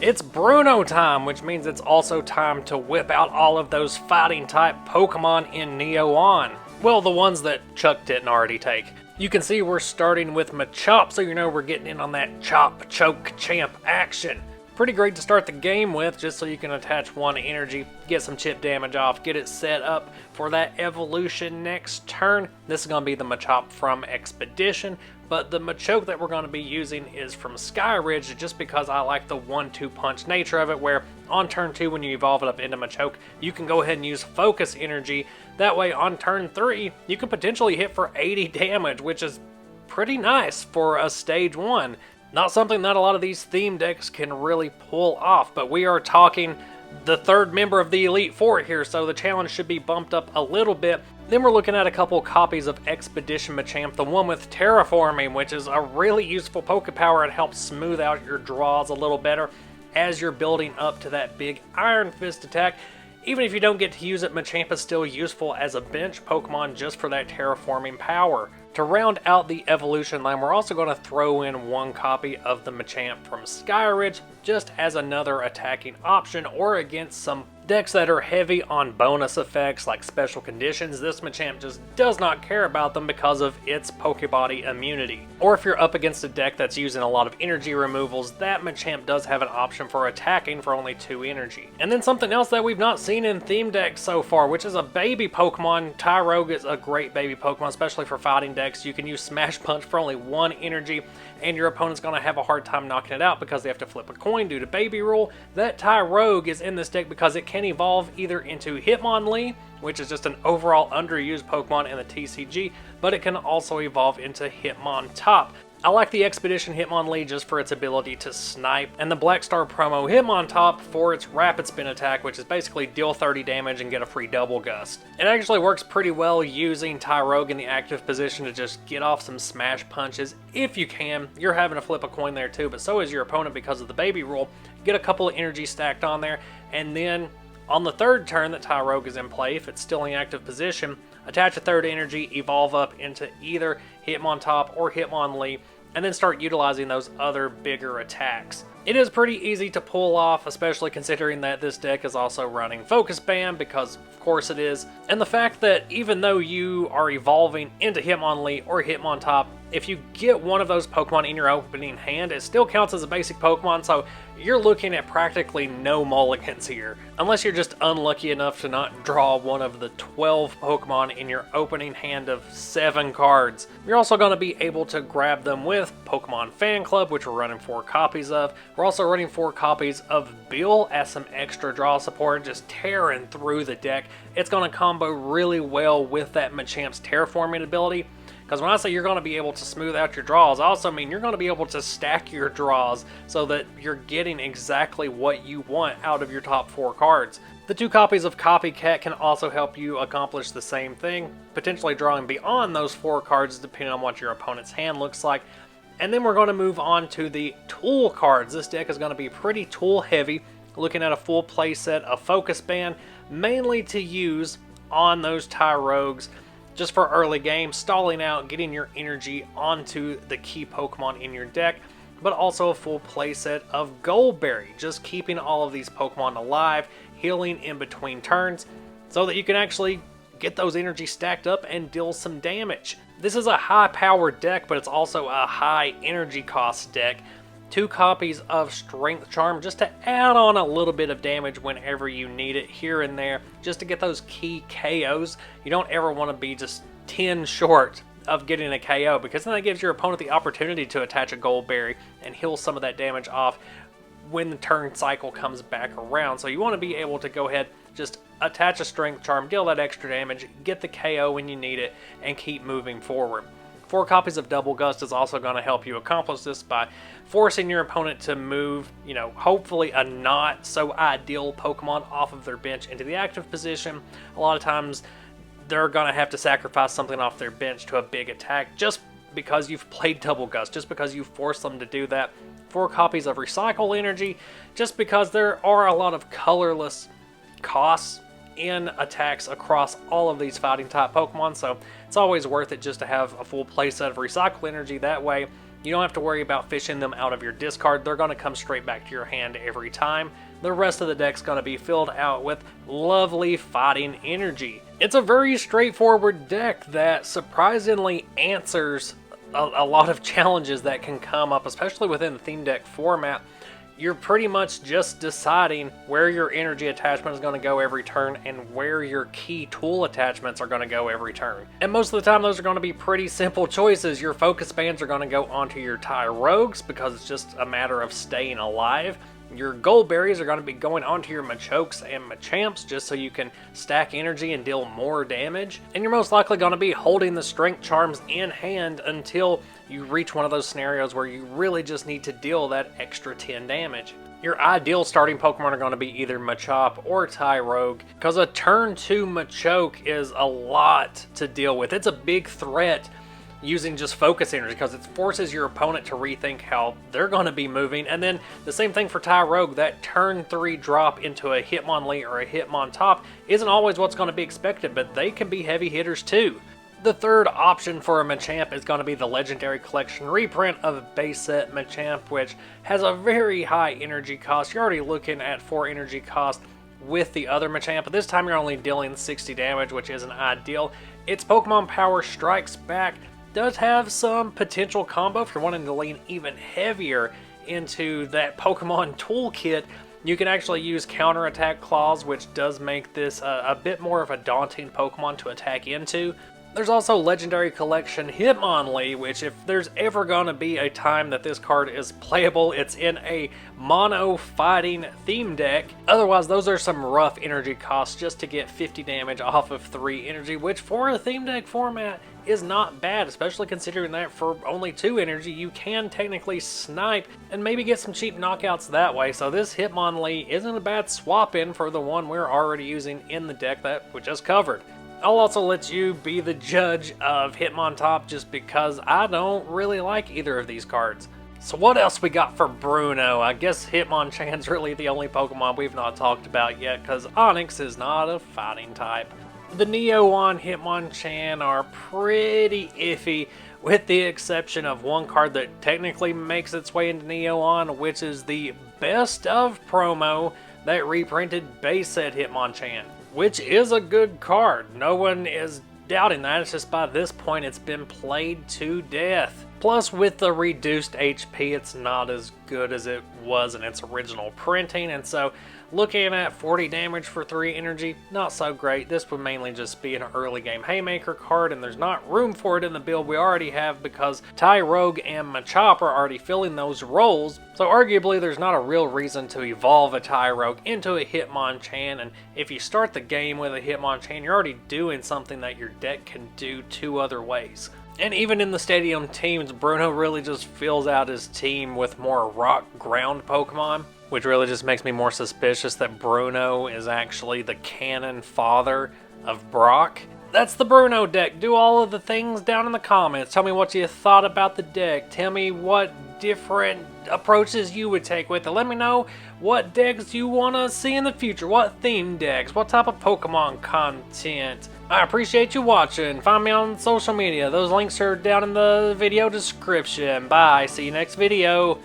It's Bruno time, which means it's also time to whip out all of those fighting type Pokemon in Neo On. Well, the ones that Chuck didn't already take. You can see we're starting with Machop, so you know we're getting in on that Chop, Choke, Champ action. Pretty great to start the game with, just so you can attach one energy, get some chip damage off, get it set up for that evolution next turn. This is going to be the Machop from Expedition, but the Machoke that we're going to be using is from Sky Ridge, just because I like the 1-2 punch nature of it, where on turn 2 when you evolve it up into Machoke, you can go ahead and use Focus Energy. That way on turn 3, you can potentially hit for 80 damage, which is pretty nice for a stage 1. Not something that a lot of these theme decks can really pull off, but we are talking the third member of the Elite Four here, so the challenge should be bumped up a little bit. Then we're looking at a couple copies of Expedition Machamp, the one with Terraforming, which is a really useful Poke Power. It helps smooth out your draws a little better as you're building up to that big Iron Fist attack. Even if you don't get to use it, Machamp is still useful as a bench Pokemon just for that Terraforming power. To round out the evolution line, we're also going to throw in one copy of the Machamp from Sky Ridge, just as another attacking option, or against some decks that are heavy on bonus effects like special conditions. This Machamp just does not care about them because of its Pokebody immunity. Or if you're up against a deck that's using a lot of energy removals, that Machamp does have an option for attacking for only 2 energy. And then something else that we've not seen in theme decks so far, which is a baby Pokemon. Tyrogue is a great baby Pokemon, especially for fighting decks. You can use Smash Punch for only 1 energy, and your opponent's going to have a hard time knocking it out because they have to flip a coin due to baby rule. That Tyrogue is in this deck because it can evolve either into Hitmonlee, which is just an overall underused Pokemon in the TCG, but it can also evolve into Hitmontop. I like the Expedition Hitmonlee just for its ability to snipe, and the Black Star promo Hitmontop for its Rapid Spin attack, which is basically deal 30 damage and get a free Double Gust. It actually works pretty well using Tyrogue in the active position to just get off some smash punches if you can. You're having to flip a coin there too, but so is your opponent because of the baby rule. Get a couple of energy stacked on there, and then on the third turn that Tyrogue is in play, if it's still in active position, attach a third energy, evolve up into either Hitmontop or Hitmonlee, and then start utilizing those other bigger attacks. It is pretty easy to pull off, especially considering that this deck is also running Focus Band, because of course it is. And the fact that even though you are evolving into Hitmonlee or Hitmontop, if you get one of those Pokemon in your opening hand, it still counts as a basic Pokemon, so you're looking at practically no mulligans here. Unless you're just unlucky enough to not draw one of the 12 Pokemon in your opening hand of 7 cards. You're also going to be able to grab them with Pokemon Fan Club, which we're running 4 copies of. We're also running 4 copies of Bill as some extra draw support, just tearing through the deck. It's going to combo really well with that Machamp's Terraforming ability. Because when I say you're going to be able to smooth out your draws, I also mean you're going to be able to stack your draws so that you're getting exactly what you want out of your top 4 cards. The 2 copies of Copycat can also help you accomplish the same thing, potentially drawing beyond those 4 cards depending on what your opponent's hand looks like. And then we're going to move on to the tool cards. This deck is going to be pretty tool heavy, looking at a full play set of Focus Band, mainly to use on those Tyrogues, just for early game, stalling out, getting your energy onto the key Pokemon in your deck, but also a full playset of Goldberry, just keeping all of these Pokemon alive, healing in between turns, so that you can actually get those energy stacked up and deal some damage. This is a high-powered deck, but it's also a high energy cost deck. 2 copies of Strength Charm just to add on a little bit of damage whenever you need it here and there, just to get those key KOs. You don't ever want to be just 10 short of getting a KO, because then that gives your opponent the opportunity to attach a Goldberry and heal some of that damage off when the turn cycle comes back around. So you want to be able to go ahead, just attach a Strength Charm, deal that extra damage, get the KO when you need it, and keep moving forward. 4 copies of Double Gust is also going to help you accomplish this by forcing your opponent to move, hopefully a not so ideal Pokemon off of their bench into the active position. A lot of times they're going to have to sacrifice something off their bench to a big attack just because you've played Double Gust, just because you force them to do that. 4 copies of Recycle Energy, just because there are a lot of colorless costs in attacks across all of these fighting type Pokemon, so it's always worth it just to have a full playset of Recycle Energy. That way You don't have to worry about fishing them out of your discard. They're going to come straight back to your hand every time. The rest of the deck's going to be filled out with lovely fighting energy. It's a very straightforward deck that surprisingly answers a lot of challenges that can come up, especially within the theme deck format. You're pretty much just deciding where your energy attachment is going to go every turn and where your key tool attachments are going to go every turn. And most of the time those are going to be pretty simple choices. Your focus bands are going to go onto your Tie Rogues because it's just a matter of staying alive. Your gold berries are going to be going onto your Machokes and Machamps just so you can stack energy and deal more damage. And you're most likely going to be holding the strength charms in hand until you reach one of those scenarios where you really just need to deal that extra 10 damage. Your ideal starting Pokemon are going to be either Machop or Tyrogue, because a turn 2 Machoke is a lot to deal with. It's a big threat using just focus energy because it forces your opponent to rethink how they're going to be moving. And then the same thing for Tyrogue, that turn 3 drop into a Hitmonlee or a Hitmontop isn't always what's going to be expected, but they can be heavy hitters too. The third option for a Machamp is going to be the Legendary Collection reprint of base set Machamp, which has a very high energy cost. You're already looking at 4 energy cost with the other Machamp, but this time you're only dealing 60 damage, which isn't ideal. Its Pokemon Power Strikes Back does have some potential combo if you're wanting to lean even heavier into that Pokemon toolkit. You can actually use counterattack claws, which does make this a bit more of a daunting Pokemon to attack into. There's also Legendary Collection Hitmonlee, which if there's ever going to be a time that this card is playable, it's in a mono fighting theme deck. Otherwise, those are some rough energy costs just to get 50 damage off of 3 energy, which for a theme deck format is not bad, especially considering that for only 2 energy, you can technically snipe and maybe get some cheap knockouts that way. So this Hitmonlee isn't a bad swap in for the one we're already using in the deck that we just covered. I'll also let you be the judge of Hitmontop just because I don't really like either of these cards. So what else we got for Bruno? I guess Hitmonchan's really the only Pokemon we've not talked about yet because Onix is not a fighting type. The Neo-On Hitmonchan are pretty iffy with the exception of one card that technically makes its way into Neo-On, which is the Best of promo that reprinted base set Hitmonchan, which is a good card. No one is doubting that. It's just by this point it's been played to death. Plus with the reduced HP, it's not as good as it was in its original printing, and so looking at 40 damage for 3 energy, not so great. This would mainly just be an early game Haymaker card, and there's not room for it in the build we already have because Tyrogue and Machop are already filling those roles, so arguably there's not a real reason to evolve a Tyrogue into a Hitmonchan, and if you start the game with a Hitmonchan, you're already doing something that your deck can do 2 other ways. And even in the stadium teams, Bruno really just fills out his team with more rock ground Pokemon, which really just makes me more suspicious that Bruno is actually the canon father of Brock. That's the Bruno deck. Do all of the things down in the comments. Tell me what you thought about the deck. Tell me what different approaches you would take with it. Let me know what decks you want to see in the future. What theme decks? What type of Pokemon content? I appreciate you watching. Find me on social media. Those links are down in the video description. Bye. See you next video.